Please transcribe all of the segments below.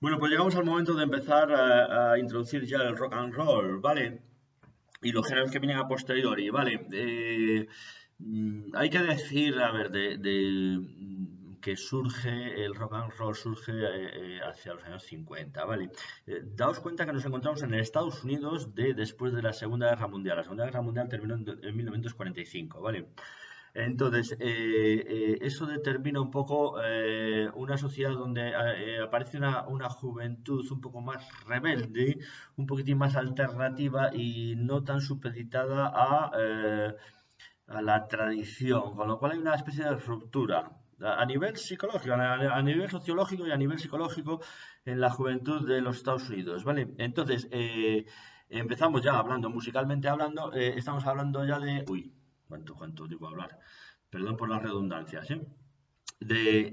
Bueno, pues llegamos al momento de empezar a introducir ya el rock and roll, ¿vale? Y los géneros que vienen a posteriori, ¿vale? Hay que decir, a ver, que surge, el rock and roll surge hacia los años 50, ¿vale? Daos cuenta que nos encontramos en Estados Unidos después de la Segunda Guerra Mundial. La Segunda Guerra Mundial terminó en 1945, ¿vale? Entonces, eso determina un poco una sociedad donde aparece una juventud un poco más rebelde, un poquitín más alternativa y no tan supeditada a la tradición, con lo cual hay una especie de ruptura a nivel psicológico, a nivel sociológico y a nivel psicológico en la juventud de los Estados Unidos, ¿vale? Entonces, empezamos ya hablando, musicalmente hablando, estamos hablando ya de... Uy, ¿cuánto digo hablar? Perdón por las redundancias, ¿eh? De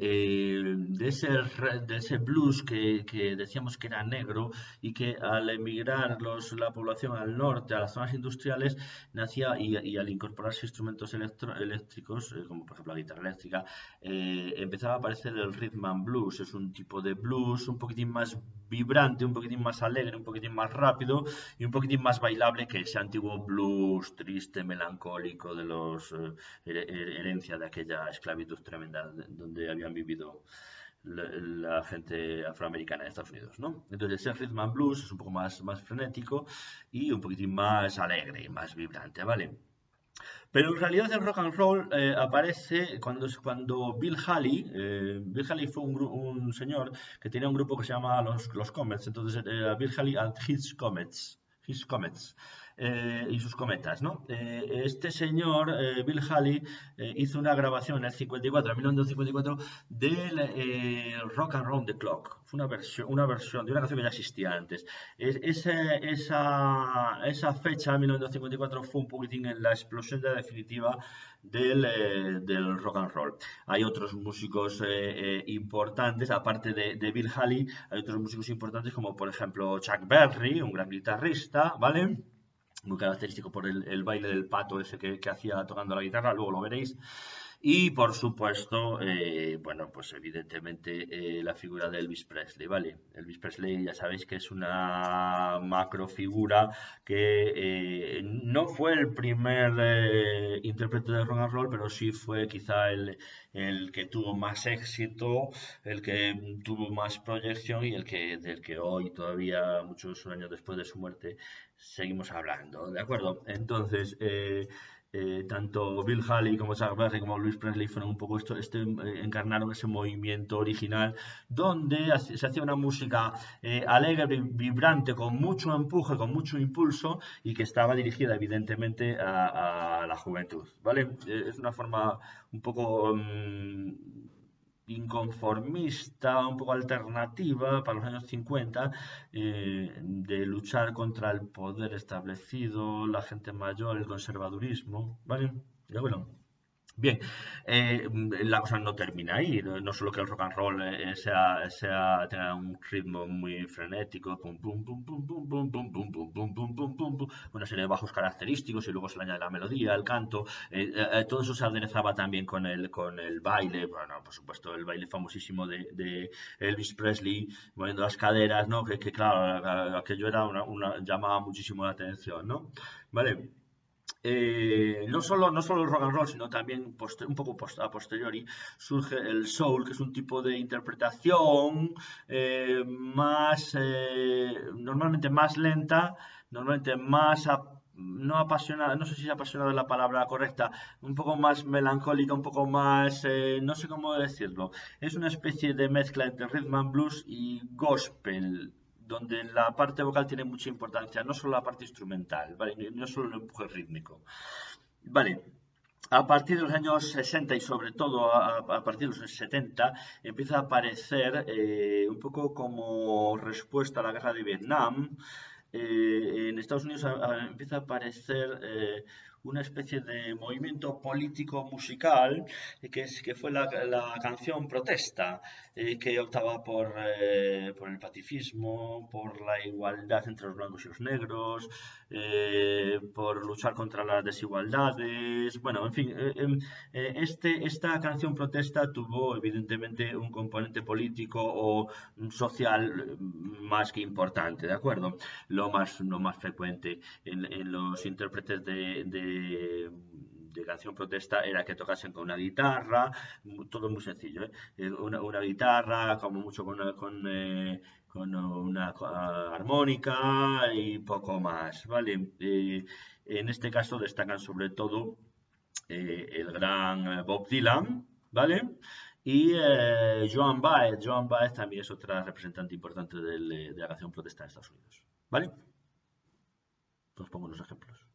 ese blues que decíamos que era negro y que al emigrar la población al norte, a las zonas industriales, nacía y al incorporarse instrumentos eléctricos, como por ejemplo la guitarra eléctrica, empezaba a aparecer el rhythm and blues. Es un tipo de blues un poquitín más vibrante, un poquitín más alegre, un poquitín más rápido y un poquitín más bailable que ese antiguo blues triste, melancólico de los herencia de aquella esclavitud tremenda donde habían vivido la gente afroamericana de Estados Unidos, ¿no? Entonces el rhythm and blues es un poco más frenético y un poquitín más alegre, más vibrante, ¿vale? Pero en realidad el rock and roll aparece cuando Bill Haley, Bill Haley fue un señor que tenía un grupo que se llama los Comets, entonces Bill Haley and His Comets, y sus cometas, ¿no? Este señor, Bill Haley, hizo una grabación en el 54, en 1954, del Rock and Roll the Clock. Fue una versión de una canción que ya existía antes. Esa fecha, 1954, fue un poquitín en la explosión ya definitiva del rock and roll. Hay otros músicos importantes, aparte de Bill Haley, hay otros músicos importantes como por ejemplo Chuck Berry, un gran guitarrista, ¿vale? Muy característico por el baile del pato ese que hacía tocando la guitarra, luego lo veréis. Y por supuesto, bueno, pues evidentemente la figura de Elvis Presley, ¿vale? Elvis Presley ya sabéis que es una macro figura que no fue el primer intérprete de rock and roll, pero sí fue quizá el que tuvo más éxito, el que tuvo más proyección y del que hoy, todavía muchos años después de su muerte, seguimos hablando, ¿de acuerdo? Entonces, tanto Bill Haley como Chuck Berry como Luis Presley fueron un poco encarnaron ese movimiento original donde se hacía una música alegre, vibrante, con mucho empuje, con mucho impulso y que estaba dirigida evidentemente a la juventud, ¿vale? Es una forma un poco inconformista, un poco alternativa para los años 50, de luchar contra el poder establecido, la gente mayor, el conservadurismo, ¿vale? Pero bueno, bien, la cosa no termina ahí, no solo que el rock and roll tenga un ritmo muy frenético, pum, pum, pum, pum, pum, pum, pum, pum, pum, pum, pum, pum, pum, pum, una serie de bajos característicos y luego se le añade la melodía, el canto, todo eso se aderezaba también con el baile, bueno, por supuesto el baile famosísimo de Elvis Presley moviendo las caderas, ¿no? Que claro, aquello era llamaba muchísimo la atención, ¿no? Vale. No solo el rock and roll, sino también un poco a posteriori surge el soul, que es un tipo de interpretación normalmente más lenta, normalmente no apasionada, no sé si apasionada es la palabra correcta, un poco más melancólica, un poco más, no sé cómo decirlo. Es una especie de mezcla entre rhythm and blues y gospel, donde la parte vocal tiene mucha importancia, no solo la parte instrumental, ¿vale? No solo el empuje rítmico. Vale, a partir de los años 60 y sobre todo a partir de los 70 empieza a aparecer un poco como respuesta a la guerra de Vietnam. En Estados Unidos empieza a aparecer una especie de movimiento político musical que fue la canción protesta, que optaba por el pacifismo, por la igualdad entre los blancos y los negros, por luchar contra las desigualdades. Bueno, en fin, esta canción protesta tuvo evidentemente un componente político o social más que importante, ¿de acuerdo? Lo más frecuente en los intérpretes de canción protesta era que tocasen con una guitarra, todo muy sencillo, ¿eh? Una guitarra, como mucho con una armónica y poco más, ¿vale? En este caso destacan sobre todo el gran Bob Dylan, ¿vale? Y Joan Baez. Joan Baez también es otra representante importante de la canción protesta de Estados Unidos, ¿vale? Os pongo unos ejemplos.